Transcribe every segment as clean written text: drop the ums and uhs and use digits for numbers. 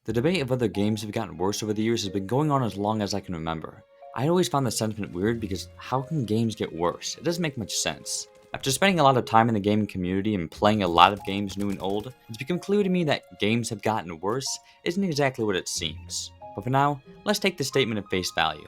The debate of whether games have gotten worse over the years has been going on as long as I can remember. I always found the sentiment weird because how can games get worse? It doesn't make much sense. After spending a lot of time in the gaming community and playing a lot of games new and old, it's become clear to me that games have gotten worse isn't exactly what it seems. But for now, let's take the statement at face value.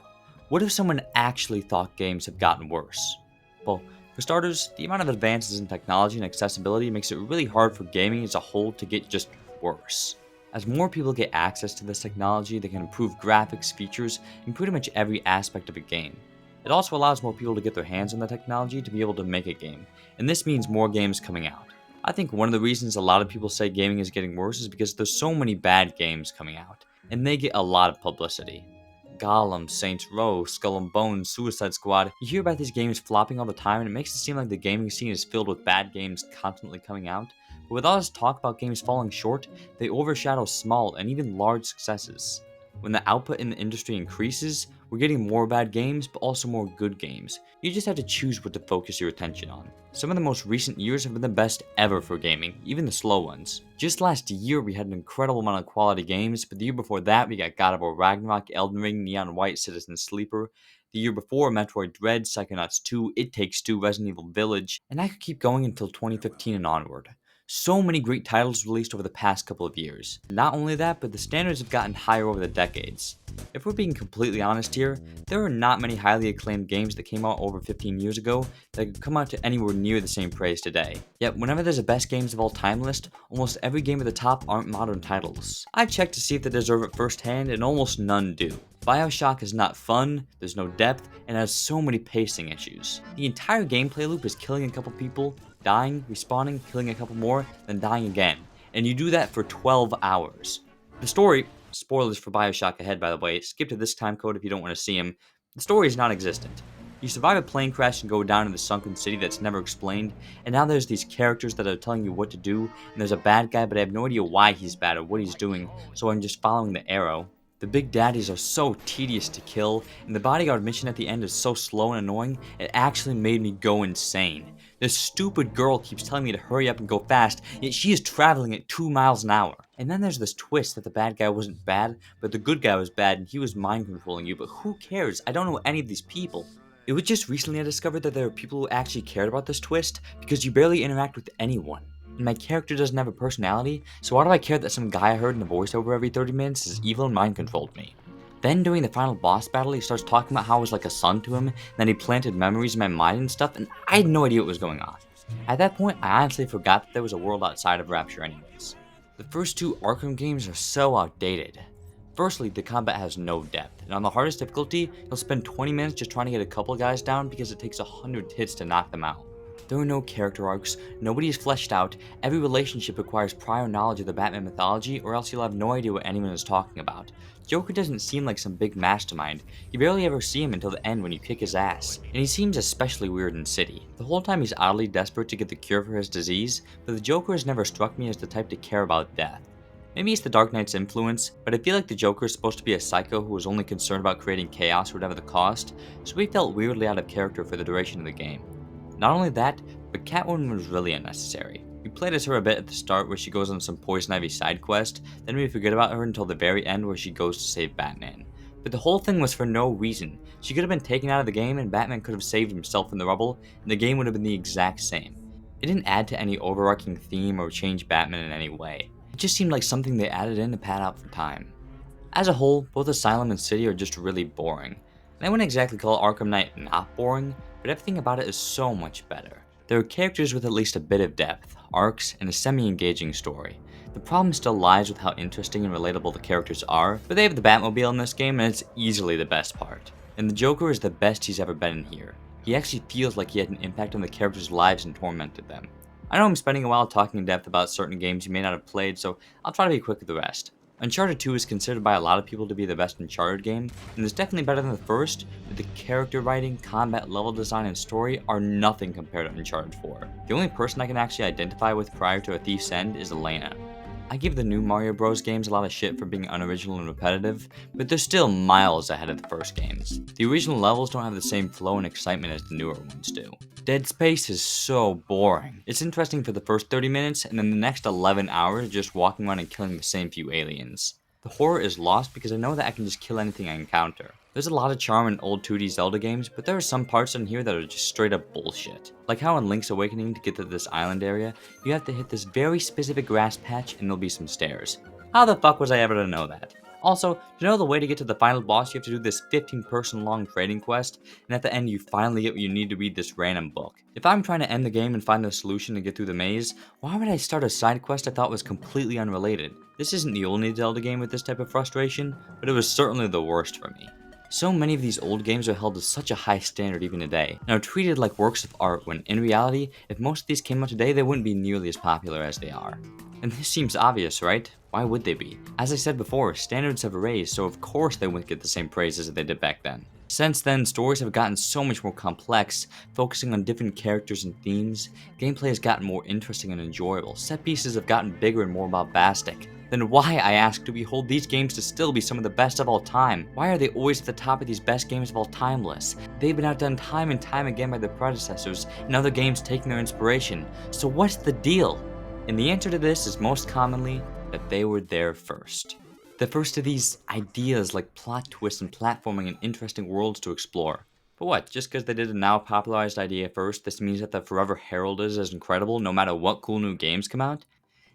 What if someone actually thought games have gotten worse? Well, for starters, the amount of advances in technology and accessibility makes it really hard for gaming as a whole to get just worse. As more people get access to this technology, they can improve graphics, features, and pretty much every aspect of a game. It also allows more people to get their hands on the technology to be able to make a game, and this means more games coming out. I think one of the reasons a lot of people say gaming is getting worse is because there's so many bad games coming out, and they get a lot of publicity. Gollum, Saints Row, Skull and Bones, Suicide Squad. You hear about these games flopping all the time, and it makes it seem like the gaming scene is filled with bad games constantly coming out. But with all this talk about games falling short, they overshadow small and even large successes. When the output in the industry increases, we're getting more bad games, but also more good games. You just have to choose what to focus your attention on. Some of the most recent years have been the best ever for gaming, even the slow ones. Just last year, we had an incredible amount of quality games, but the year before that, we got God of War Ragnarok, Elden Ring, Neon White, Citizen Sleeper. The year before, Metroid Dread, Psychonauts 2, It Takes Two, Resident Evil Village, and I could keep going until 2015 and onward. So many great titles released over the past couple of years. Not only that, but the standards have gotten higher over the decades. If we're being completely honest here, there are not many highly acclaimed games that came out over 15 years ago that could come out to anywhere near the same praise today. Yet whenever there's a best games of all time list, almost every game at the top aren't modern titles. I've checked to see if they deserve it firsthand, and almost none do. Bioshock is not fun, there's no depth, and has so many pacing issues. The entire gameplay loop is killing a couple people, dying, respawning, killing a couple more, then dying again. And you do that for 12 hours. The story, spoilers for Bioshock ahead by the way, skip to this time code if you don't want to see them. The story is non-existent. You survive a plane crash and go down in the sunken city that's never explained, and now there's these characters that are telling you what to do, and there's a bad guy but I have no idea why he's bad or what he's doing, so I'm just following the arrow. The big daddies are so tedious to kill, and the bodyguard mission at the end is so slow and annoying, it actually made me go insane. This stupid girl keeps telling me to hurry up and go fast, yet she is traveling at 2 miles an hour. And then there's this twist that the bad guy wasn't bad, but the good guy was bad and he was mind controlling you, but who cares? I don't know any of these people. It was just recently I discovered that there are people who actually cared about this twist, because you barely interact with anyone. And my character doesn't have a personality, so why do I care that some guy I heard in a voiceover every 30 minutes is evil and mind controlled me? Then during the final boss battle, he starts talking about how I was like a son to him, and then he planted memories in my mind and stuff, and I had no idea what was going on. At that point, I honestly forgot that there was a world outside of Rapture anyways. The first two Arkham games are so outdated. Firstly, the combat has no depth, and on the hardest difficulty, you'll spend 20 minutes just trying to get a couple guys down because it takes 100 hits to knock them out. There are no character arcs, nobody is fleshed out, every relationship requires prior knowledge of the Batman mythology or else you'll have no idea what anyone is talking about. Joker doesn't seem like some big mastermind, you barely ever see him until the end when you kick his ass, and he seems especially weird in City. The whole time he's oddly desperate to get the cure for his disease, but the Joker has never struck me as the type to care about death. Maybe it's the Dark Knight's influence, but I feel like the Joker is supposed to be a psycho who is only concerned about creating chaos whatever the cost, so he felt weirdly out of character for the duration of the game. Not only that, but Catwoman was really unnecessary. We played as her a bit at the start where she goes on some Poison Ivy side quest, then we forget about her until the very end where she goes to save Batman. But the whole thing was for no reason. She could have been taken out of the game and Batman could have saved himself in the rubble, and the game would have been the exact same. It didn't add to any overarching theme or change Batman in any way. It just seemed like something they added in to pad out for time. As a whole, both Asylum and City are just really boring. And I wouldn't exactly call Arkham Knight not boring, but everything about it is so much better. There are characters with at least a bit of depth, arcs, and a semi-engaging story. The problem still lies with how interesting and relatable the characters are, but they have the Batmobile in this game and it's easily the best part. And the Joker is the best he's ever been in here. He actually feels like he had an impact on the characters' lives and tormented them. I know I'm spending a while talking in depth about certain games you may not have played, so I'll try to be quick with the rest. Uncharted 2 is considered by a lot of people to be the best Uncharted game, and is definitely better than the first, but the character writing, combat, level design, and story are nothing compared to Uncharted 4. The only person I can actually identify with prior to A Thief's End is Elena. I give the new Mario Bros. Games a lot of shit for being unoriginal and repetitive, but they're still miles ahead of the first games. The original levels don't have the same flow and excitement as the newer ones do. Dead Space is so boring. It's interesting for the first 30 minutes, and then the next 11 hours just walking around and killing the same few aliens. The horror is lost because I know that I can just kill anything I encounter. There's a lot of charm in old 2D Zelda games, but there are some parts in here that are just straight up bullshit. Like how in Link's Awakening, to get to this island area, you have to hit this very specific grass patch and there'll be some stairs. How the fuck was I ever to know that? Also, to know the way to get to the final boss, you have to do this 15-person long trading quest, and at the end you finally get what you need to read this random book. If I'm trying to end the game and find the solution to get through the maze, why would I start a side quest I thought was completely unrelated? This isn't the only Zelda game with this type of frustration, but it was certainly the worst for me. So many of these old games are held to such a high standard even today, and are treated like works of art when in reality, if most of these came out today, they wouldn't be nearly as popular as they are. And this seems obvious, right? Why would they be? As I said before, standards have raised, so of course they wouldn't get the same praises that they did back then. Since then, stories have gotten so much more complex, focusing on different characters and themes, gameplay has gotten more interesting and enjoyable, set pieces have gotten bigger and more bombastic. Then why, I ask, do we hold these games to still be some of the best of all time? Why are they always at the top of these best games of all time lists? They've been outdone time and time again by their predecessors, and other games taking their inspiration. So what's the deal? And the answer to this is most commonly that they were there first. The first of these ideas like plot twists and platforming and interesting worlds to explore. But what, just because they did a now popularized idea first, this means that they're forever heralded as incredible no matter what cool new games come out?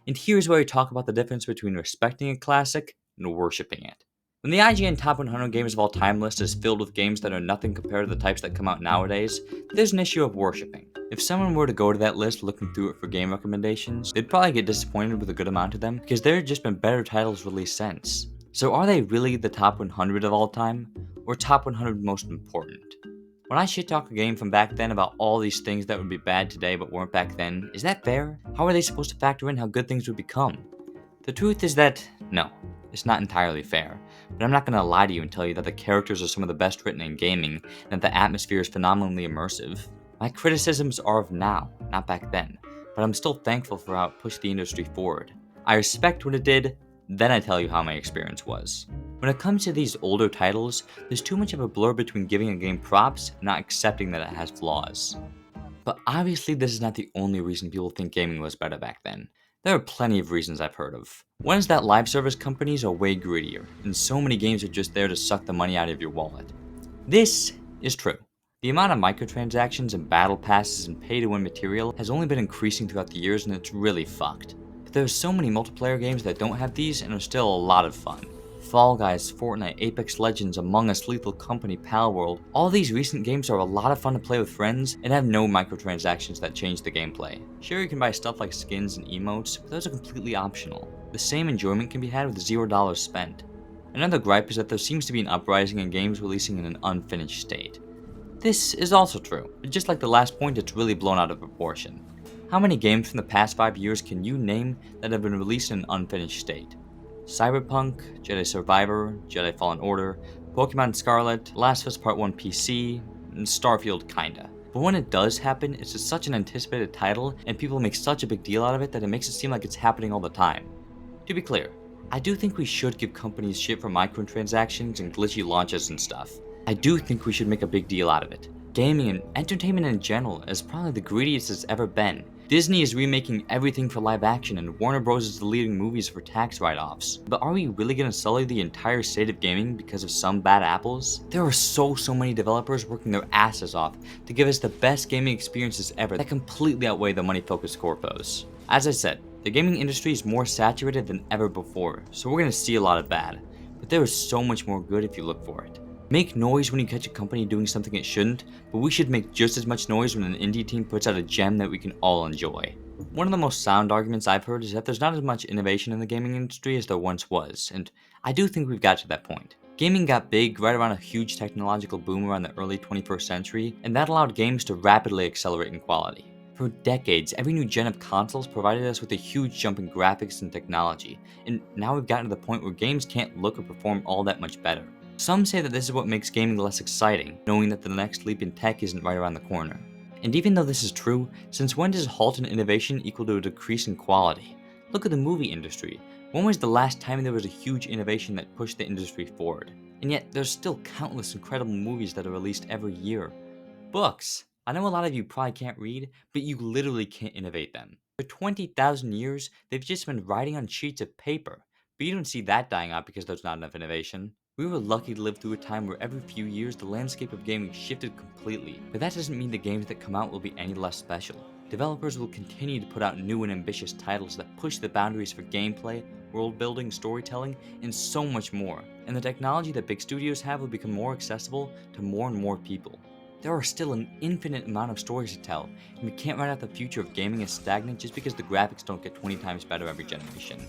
And here's where we talk about the difference between respecting a classic and worshipping it. When the IGN Top 100 Games of All Time list is filled with games that are nothing compared to the types that come out nowadays, there's an issue of worshipping. If someone were to go to that list looking through it for game recommendations, they'd probably get disappointed with a good amount of them because there have just been better titles released since. So are they really the top 100 of all time, or top 100 most important? When I shit talk a game from back then about all these things that would be bad today but weren't back then, is that fair? How are they supposed to factor in how good things would become? The truth is that, no, it's not entirely fair, but I'm not going to lie to you and tell you that the characters are some of the best written in gaming and that the atmosphere is phenomenally immersive. My criticisms are of now, not back then, but I'm still thankful for how it pushed the industry forward. I respect what it did, then I tell you how my experience was. When it comes to these older titles, there's too much of a blur between giving a game props and not accepting that it has flaws. But obviously this is not the only reason people think gaming was better back then. There are plenty of reasons I've heard of. One is that live service companies are way greedier, and so many games are just there to suck the money out of your wallet. This is true. The amount of microtransactions and battle passes and pay-to-win material has only been increasing throughout the years, and it's really fucked. But there are so many multiplayer games that don't have these and are still a lot of fun. Fall Guys, Fortnite, Apex Legends, Among Us, Lethal Company, Palworld, all these recent games are a lot of fun to play with friends and have no microtransactions that change the gameplay. Sure, you can buy stuff like skins and emotes, but those are completely optional. The same enjoyment can be had with $0 spent. Another gripe is that there seems to be an uprising in games releasing in an unfinished state. This is also true, but just like the last point, it's really blown out of proportion. How many games from the past 5 years can you name that have been released in an unfinished state? Cyberpunk, Jedi Survivor, Jedi Fallen Order, Pokemon Scarlet, Last of Us Part 1 PC, and Starfield kinda. But when it does happen, it's just such an anticipated title, and people make such a big deal out of it that it makes it seem like it's happening all the time. To be clear, I do think we should give companies shit for microtransactions and glitchy launches and stuff. I do think we should make a big deal out of it. Gaming and entertainment in general is probably the greediest it's ever been. Disney is remaking everything for live action and Warner Bros. Is deleting movies for tax write-offs. But are we really gonna sully the entire state of gaming because of some bad apples? There are so many developers working their asses off to give us the best gaming experiences ever that completely outweigh the money-focused corpos. As I said, the gaming industry is more saturated than ever before, so we're gonna see a lot of bad. But there is so much more good if you look for it. Make noise when you catch a company doing something it shouldn't, but we should make just as much noise when an indie team puts out a gem that we can all enjoy. One of the most sound arguments I've heard is that there's not as much innovation in the gaming industry as there once was, and I do think we've got to that point. Gaming got big right around a huge technological boom around the early 21st century, and that allowed games to rapidly accelerate in quality. For decades, every new gen of consoles provided us with a huge jump in graphics and technology, and now we've gotten to the point where games can't look or perform all that much better. Some say that this is what makes gaming less exciting, knowing that the next leap in tech isn't right around the corner. And even though this is true, since when does a halt in innovation equal to a decrease in quality? Look at the movie industry. When was the last time there was a huge innovation that pushed the industry forward? And yet, there's still countless incredible movies that are released every year. Books. I know a lot of you probably can't read, but you literally can't innovate them. For 20,000 years, they've just been writing on sheets of paper. But you don't see that dying out because there's not enough innovation. We were lucky to live through a time where every few years the landscape of gaming shifted completely, but that doesn't mean the games that come out will be any less special. Developers will continue to put out new and ambitious titles that push the boundaries for gameplay, world building, storytelling, and so much more. And the technology that big studios have will become more accessible to more and more people. There are still an infinite amount of stories to tell, and we can't write out the future of gaming as stagnant just because the graphics don't get 20 times better every generation.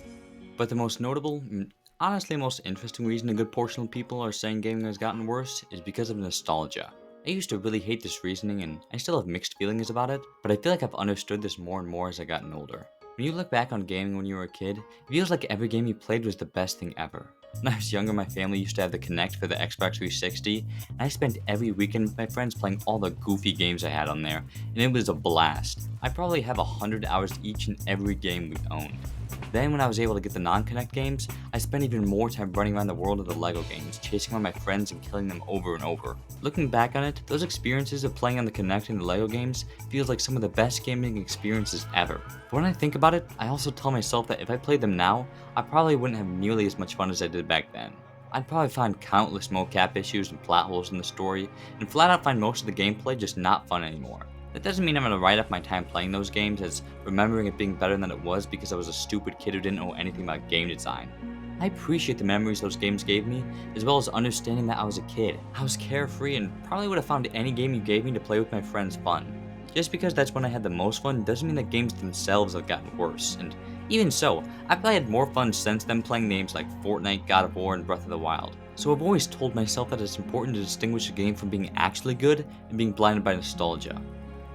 But the most notable, and honestly most interesting reason a good portion of people are saying gaming has gotten worse is because of nostalgia. I used to really hate this reasoning and I still have mixed feelings about it, but I feel like I've understood this more and more as I've gotten older. When you look back on gaming when you were a kid, it feels like every game you played was the best thing ever. When I was younger, my family used to have the Kinect for the Xbox 360, and I spent every weekend with my friends playing all the goofy games I had on there, and it was a blast. I probably have 100 hours each in every game we owned. Then when I was able to get the non-Kinect games, I spent even more time running around the world of the LEGO games, chasing around my friends and killing them over and over. Looking back on it, those experiences of playing on the Kinect and the LEGO games feels like some of the best gaming experiences ever. But when I think about it, I also tell myself that if I played them now, I probably wouldn't have nearly as much fun as I did back then. I'd probably find countless mocap issues and plot holes in the story, and flat out find most of the gameplay just not fun anymore. That doesn't mean I'm going to write off my time playing those games as remembering it being better than it was because I was a stupid kid who didn't know anything about game design. I appreciate the memories those games gave me, as well as understanding that I was a kid. I was carefree and probably would have found any game you gave me to play with my friends fun. Just because that's when I had the most fun doesn't mean that games themselves have gotten worse, and even so, I've probably had more fun since then playing names like Fortnite, God of War, and Breath of the Wild. So I've always told myself that it's important to distinguish a game from being actually good and being blinded by nostalgia.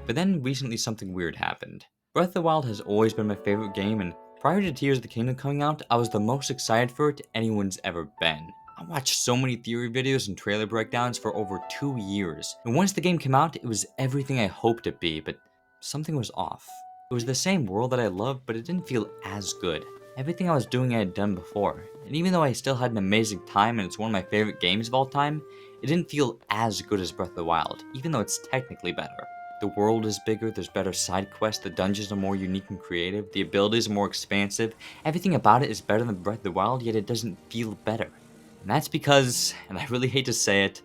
But then recently something weird happened. Breath of the Wild has always been my favorite game, and prior to Tears of the Kingdom coming out, I was the most excited for it anyone's ever been. I watched so many theory videos and trailer breakdowns for over 2 years, and once the game came out, it was everything I hoped it to be, but something was off. It was the same world that I loved, but it didn't feel as good. Everything I was doing I had done before, and even though I still had an amazing time and it's one of my favorite games of all time, it didn't feel as good as Breath of the Wild, even though it's technically better. The world is bigger, there's better side quests, the dungeons are more unique and creative, the abilities are more expansive, everything about it is better than Breath of the Wild, yet it doesn't feel better. And that's because, and I really hate to say it,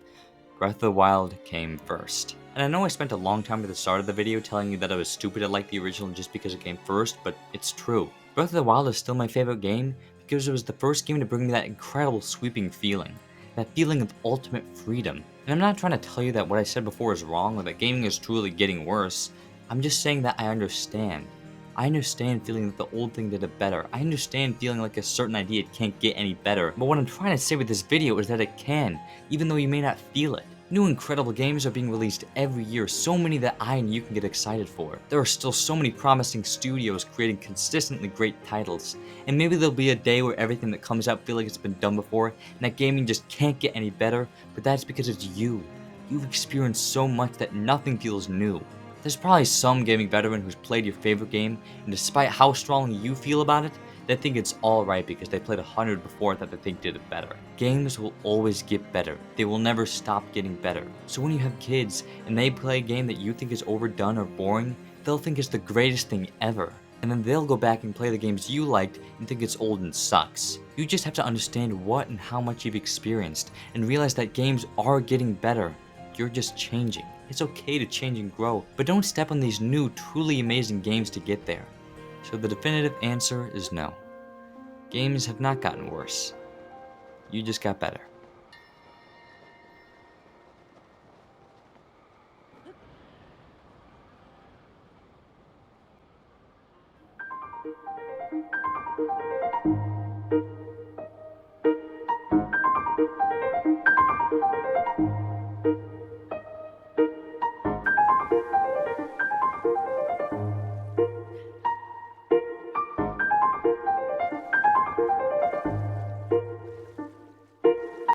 Breath of the Wild came first. And I know I spent a long time at the start of the video telling you that I was stupid to like the original just because it came first, but it's true. Breath of the Wild is still my favorite game because it was the first game to bring me that incredible sweeping feeling. That feeling of ultimate freedom. And I'm not trying to tell you that what I said before is wrong or that gaming is truly getting worse. I'm just saying that I understand. I understand feeling that the old thing did it better. I understand feeling like a certain idea it can't get any better. But what I'm trying to say with this video is that it can, even though you may not feel it. New incredible games are being released every year, so many that I and you can get excited for. There are still so many promising studios creating consistently great titles, and maybe there'll be a day where everything that comes out feels like it's been done before, and that gaming just can't get any better, but that's because it's you. You've experienced so much that nothing feels new. There's probably some gaming veteran who's played your favorite game, and despite how strongly you feel about it, they think it's alright because they played 100 before that they think did it better. Games will always get better. They will never stop getting better. So when you have kids and they play a game that you think is overdone or boring, they'll think it's the greatest thing ever. And then they'll go back and play the games you liked and think it's old and sucks. You just have to understand what and how much you've experienced and realize that games are getting better. You're just changing. It's okay to change and grow, but don't step on these new, truly amazing games to get there. So the definitive answer is no. Games have not gotten worse. You just got better.